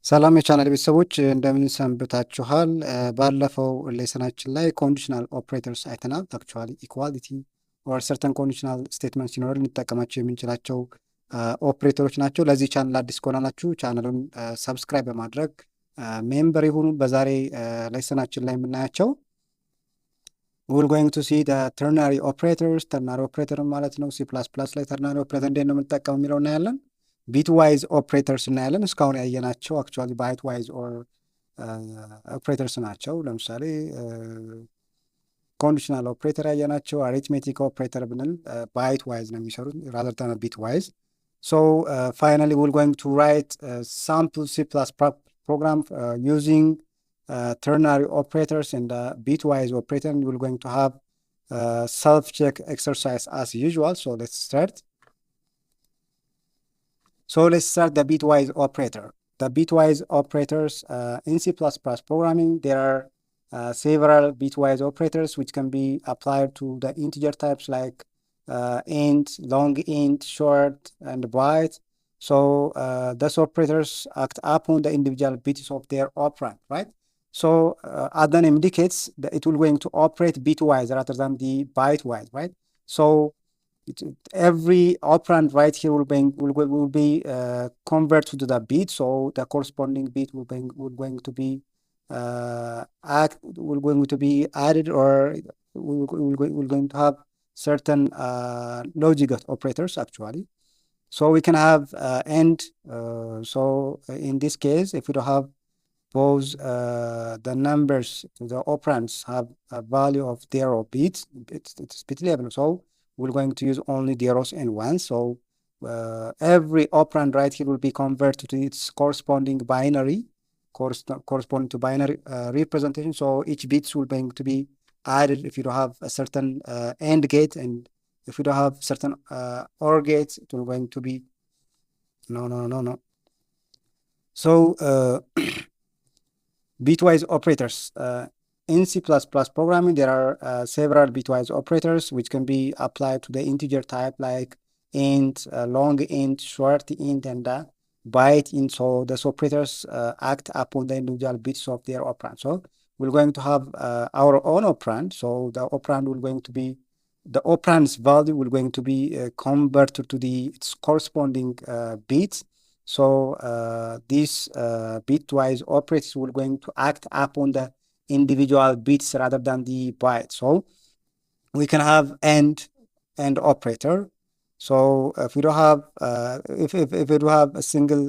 ሰላም የቻናል ቤተሰቦች እንደምን ሰንብታችኋል? ባለፈው ሌሰናችን ላይ ኮንዲሽናል ኦፕሬተርስ አይተናል። አክቹዋሊ ኢኳሊቲ ኦር ሰርተን ኮንዲሽናል ስቴትመንት ሲኖር ልንጠቀማቸው የምንችላቸው ኦፕሬተሮች ናቸው። ለዚህ ቻናል አዲስ ከሆናችሁ ቻናሉን ሰብስክራይብ በማድረግ ሜምበር ይሁኑ። በዛሬ ሌሰናችን ላይ የምናያቸው we're going to see the ternary operators ternary operator ማለት ነው። C++ ላይ ternary operator እንዴት ነው የምንጠቀመው የሚለው እናያለን። ቢትዋይዝ ኦፕሬተርስ እናያለን። እስካሁን ያየናቸው አክቹዋሊ ባይትዋይዝ ኦር ኦፕሬተርስ ናቸው። ለምሳሌ ኮንዲሽናል ኦፕሬተር ያየናቸው፣ አሪትሜቲክ ኦፕሬተር ብንል ባይትዋይዝ ነው የሚሰሩት ራዘር ዳን ቢትዋይዝ። ሶ ፋይናሊ ዊል ጎይንግ ቱ ራይት ሳምፕል C++ program using ternary operators and bitwise operator, and we're going to have self-check exercise as usual. So let's start. So let's start the bitwise operator. The bitwise operators in C++ programming, there are several bitwise operators which can be applied to the integer types like int, long int, short, and byte. So those operators act upon the individual bits of their operand, right? So as the name indicates, that it will going to operate bitwise rather than the bytewise, right? So every operand right here will be converted to the bit, so the corresponding bit will going to be added, or we're going to have certain logic operators actually. So we can have and so in this case, if we don't have both the numbers, the operands have a value of 0 bits, it's bit level, so we're going to use only zeros and ones. So every operand right here will be converted to its corresponding binary, corresponding to binary representation. So each bits will going to be added if you don't have a certain AND gate, and if you don't have certain OR gates, it will going to be no. So bitwise operators. In C++ programming, there are several bitwise operators which can be applied to the integer type like int, long int, short int, and byte int. So those operators act upon the individual bits of their operand. So we're going to have our own operand. So the operand will going to be, the operand's value will going to be converted to its corresponding bits. So these bitwise operators will going to act upon the individual bits rather than the byte. So we can have and operator. So if we don't have if we do have a single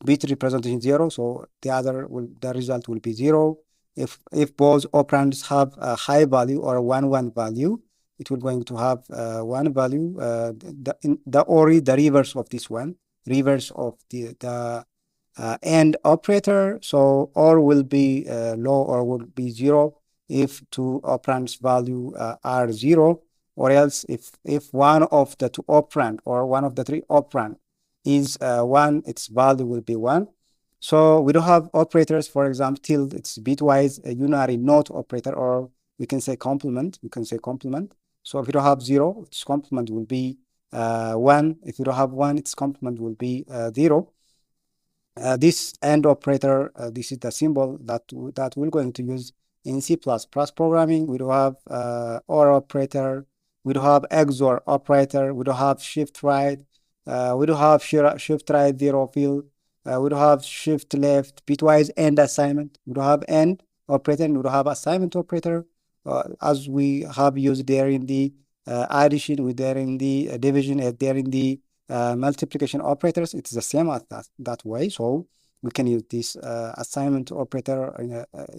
bit representation 0, so the result will be 0. If both operands have a high value or a 1 value, it will going to have one value, the reverse of this one, reverse of the AND operator. So or will be low or will be 0 if two operands value are 0, or else if one of the two operand or one of the three operand is 1, its value will be 1. So we don't have operators, for example, tilde, it's bitwise unary not operator, or we can say complement. So if you don't have 0, its complement will be 1. If you don't have 1, its complement will be 0. This AND operator, this is the symbol that we're going to use in C++ programming. We don't have OR operator, we don't have XOR operator, we don't have shift right, we don't have shift right 0 field, we don't have shift left, bitwise and assignment, we don't have AND operator, and we don't have assignment operator as we have used there in the addition, with there in the division, and there in the multiplication operators. It's the same as that way. So we can use this assignment operator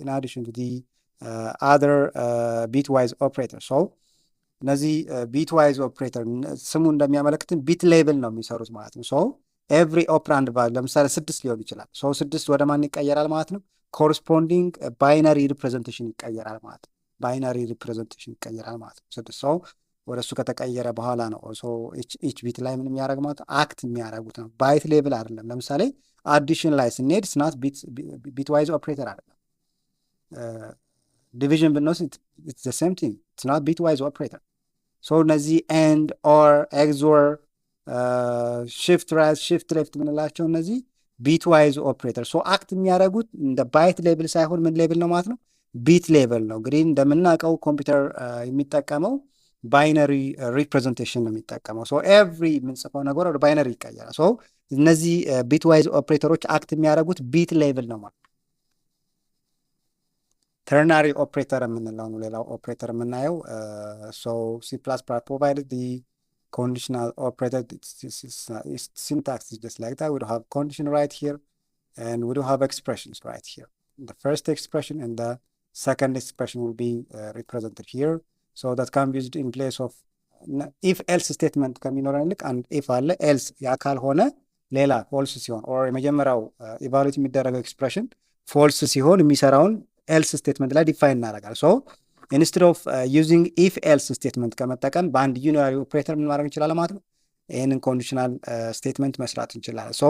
in addition to the other bitwise operator. So እነዚህ bitwise operator ስሙ እንደሚያመለክትን ቢት ሌቭል ነው የሚሰሩት ማለት ነው። ሶ ኤቭሪ ኦፕራንድ ቫልዩ ለምሳሌ 6 ሊሆን ይችላል። ሶ 6 ወደ ማን ይቀየራል ማለት ነው? ኮረስፖንዲንግ ባይነሪ ሪፕሬዘንቴሽን ይቀየራል ማለት ነው። ባይነሪ ሪፕሬዘንቴሽን ይቀየራል ማለት ነው። 6 ሰው ወደ እሱ ከተቀየረ በኋላ ነው ሶ ኢች ቢት ላይ ምን የሚያደርግ ማለት አክት የሚያደርጉት ነው። ባይት ሌቭል አይደለም። ለምሳሌ አዲሽን ላይ ስንሄድ ስናት ቢትዋይዝ ኦፕሬተር አይደለም። ዲቪዥን ብንወስድ ኢትስ ዘ ሴም ቲንግ፣ ኢትስ ናት ቢትዋይዝ ኦፕሬተር። ሶ እነዚህ ኤንድ ኦር ኤግዞር ሽፍት ራይት ሽፍት ሌፍት የምንላቸው እነዚህ bitwise operator so act የሚያደርጉት እንደ ባይት ሌብል ሳይሆን ምን ሌብል ነው ማለት ነው ቢት ሌብል ነው እንግዲህ እንደምናውቀው ኮምፒውተር የሚጠቀመው ባይነሪ ሪፕሬዘንቴሽን ነው የሚጠቀመው ሶ ኤቭሪ የምንጽፈው ነገር ወደ ባይነሪ ይቀየራል ሶ እነዚህ bitwise ኦፕሬተሮች አክት የሚያደርጉት ቢት ሌብል ነው ማለት ternary operator የምንለው ነው ሌላው ኦፕሬተር የምናየው so C++ provided the conditional operator its syntax is just like that we do have condition right here and we do have expressions right here the first expression and the second expression will be represented here so that can be used in place of if else statement ከሚኖረን ልክ and if አለ else ያ ካልሆነ ሌላ false ሲሆን or የመጀመሪያው evaluate የሚደረገው expression false ሲሆን የሚሰራውን else statement ላይ define እናደርጋለን so instead of using if else statement ከመጠቀም በአንድ unary operator ምን ማድረግ እንችላለን ማለት ነው ይሄንን conditional statement መስራት እንችላለን so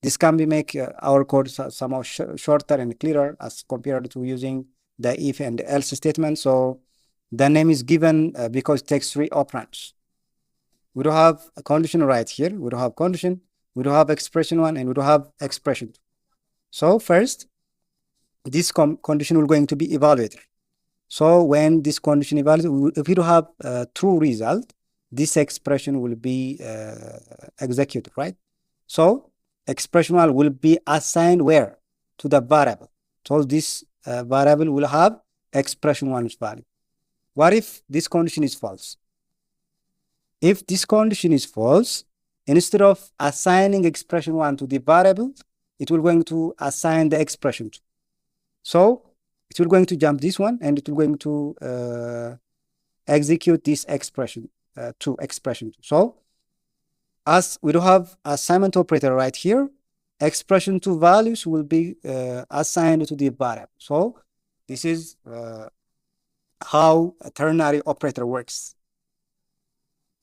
this can be make our code somehow shorter and clearer as compared to using the if and the else statement so the name is given because it takes 3 operands we do have a condition right here we do have condition we do have expression 1 and we do have expression 2 so first this condition will going to be evaluated so when this condition evaluated if you do have true result this expression will be executed right so expression 1 will be assigned where to the variable so this variable will have expression 1's value what if this condition is false if this condition is false instead of assigning expression 1 to the variable it will going to assign the expression 2 so it will going to jump this one and it will going to execute this expression to expression 2 so as we do have assignment operator right here expression 2 values will be assigned to the variable so this is how a ternary operator works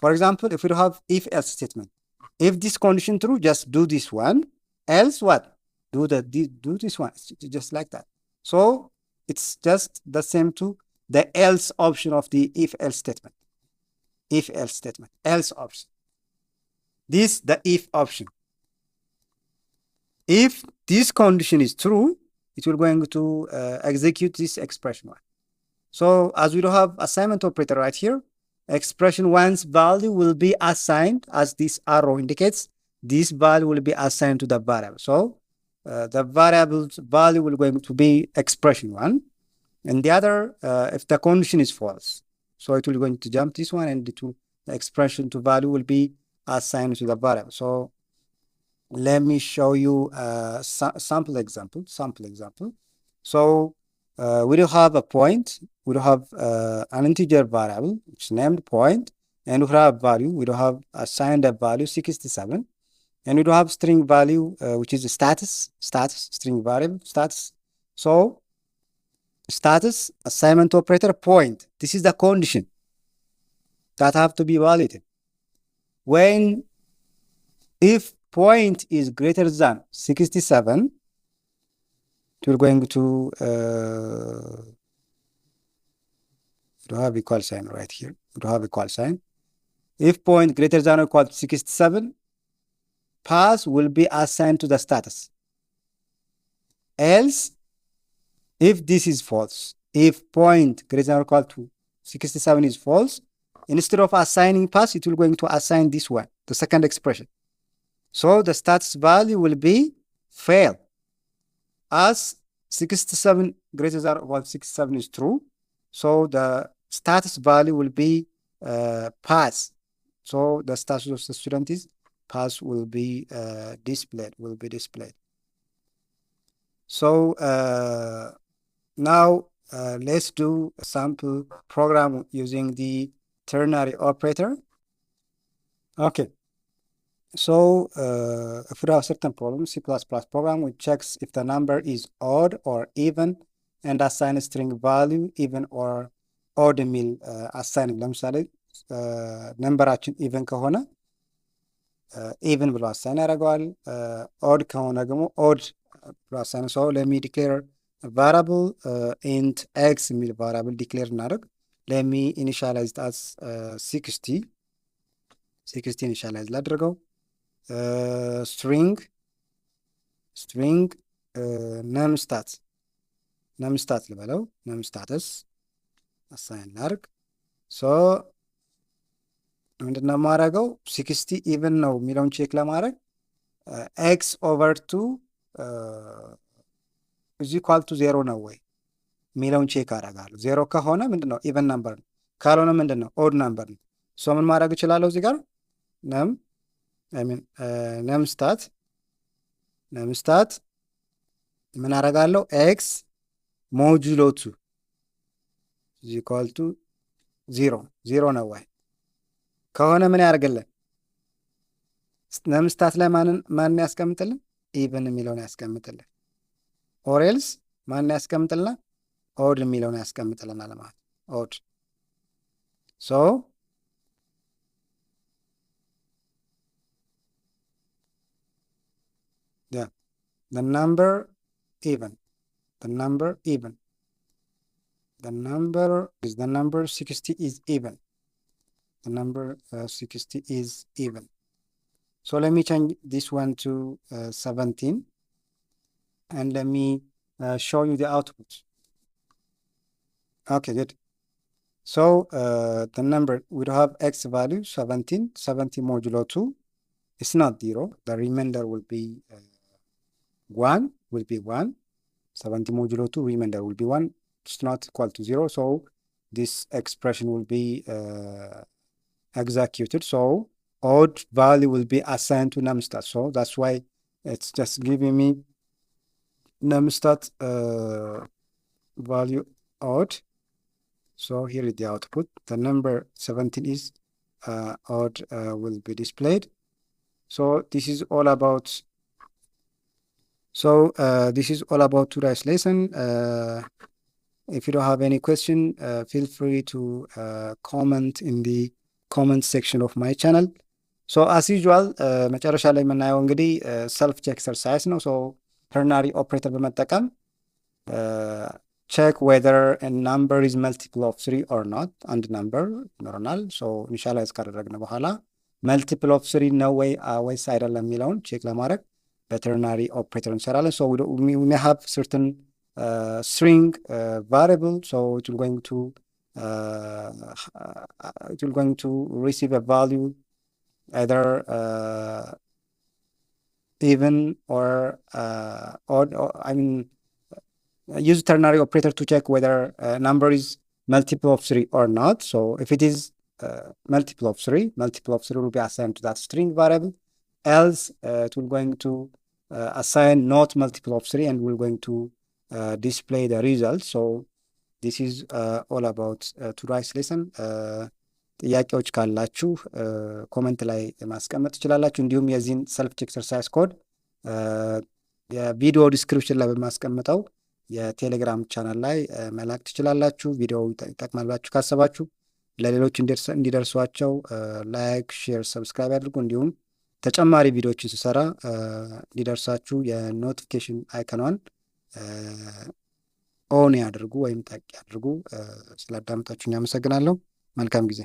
for example if we have if else statement if this condition true just do this one else what do this one just like that so it's just the same to the else option of the if else statement else option this the if option if this condition is true it will going to execute this expression 1 so as we do have assignment operator right here expression 1's value will be assigned as this arrow indicates this value will be assigned to the variable so the variable's value will going to be expression 1 and the other if the condition is false so it will going to jump this one and the expression to value will be assigned to the variable so let me show you a sample example so we do have a point we do have an integer variable which is named point and we have value we do have assigned a value 67 and we do have string value which is a status string variable status so status assignment operator point this is the condition that have to be evaluated when if point is greater than 67 we're going to we have equal sign right here we have equal sign if point greater than or equal to 67 pass will be assigned to the status else if this is false if point greater than or equal to 67 is false instead of assigning pass it will going to assign this one the second expression so the status value will be fail as 67 greater than or equal to 67 is true so the status value will be pass so the status of the student is pass will be displayed so now let's do a sample program using the ternary operator okay so if we have certain problem C++ program which checks if the number is odd or even and assign a string value even or odd የሚል assign ለምሳሌ ነምበራችን even ከሆነ even ብሎ አሳይን ያደርገዋል odd ከሆነ ደግሞ odd ብሎ አሳይን so let me declare a variable int x የሚል variable declare እናደርግ let me initialize it as 60 initialize ላድርገው string string num stat ልበለው num status assign ላርግ so ምንድነው ማረጋው 60 even ነው የሚለውን ቼክ ለማድረግ x over 2 is equal to 0 ነው ወይ የሚለውን ቼክ አደርጋለሁ 0 ከሆነ ምንድነው even number ነው ካልሆነ ምንድነው odd number ነው so ምን ማድረግ እችላለሁ እዚህ ጋር num num stat ምን አደርጋለሁ x modulo 2 is equal to 0 ነው ወይ ከሆነ ምን ያርግልን num stat ላይ ማን ያስቀምጥልን even የሚለውን ያስቀምጥልን or else ማን ያስቀምጥልና odd የሚለውን ያስቀምጥልናል ማለት odd so yeah the number is the number 60 is even the number 60 is even so let me change this one to 17 and let me show you the output okay good so the number would have x value 70 modulo 2 it's not 0 the remainder will be 1 70 modulo 2 remainder will be 1 it's not equal to 0 so this expression will be executed so odd value will be assigned to numstat so that's why it's just giving me numstat value odd so here is the output the number 17 is odd will be displayed so this is all about today's lesson if you don't have any question feel free to comment in the comment section of my channel so as usual መጨረሻ ላይ የምናየው እንግዲህ self check exercise ነው so ternary operator በመጠቀም check whether a number is multiple of 3 or not and number ይኖረናል so initialize ካደረግን በኋላ multiple of 3 ነው ወይ ወይስ አይደለም የሚለውን ቼክ ለማድረግ በternary operator እንሰራለን so we may have certain string variable so it will going to receive a value either even or odd or use ternary operator to check whether a number is multiple of 3 or not so if it is multiple of 3 will be assigned to that string variable else it will going to assign not multiple of 3 and we're going to display the result so this is all about today's lesson ጥያቄዎች ካላችሁ ኮሜንት ላይ ማስቀመጥ ትችላላችሁ እንዲሁም የዚህን self check exercise ኮድ የቪዲዮ ዲስክሪፕሽን ላይ በማስቀምጠው የቴሌግራም ቻናል ላይ መላክ ትችላላችሁ ቪዲዮ ይጠቅማላችሁ ካሰባችሁ ለሌሎች እንዲደርሷቸው ላይክ ሼር ሰብስክራይብ አድርጉ እንዲሁም ተጨማሪ ቪዲዮዎችን ሲሰራ እንዲደርሳችሁ የኖቲፊኬሽን አይኮኗን ኦን ያድርጉ ወይም ታቅ ያድርጉ ስላዳመጣችሁኝ አመሰግናለሁ መልካም ጊዜ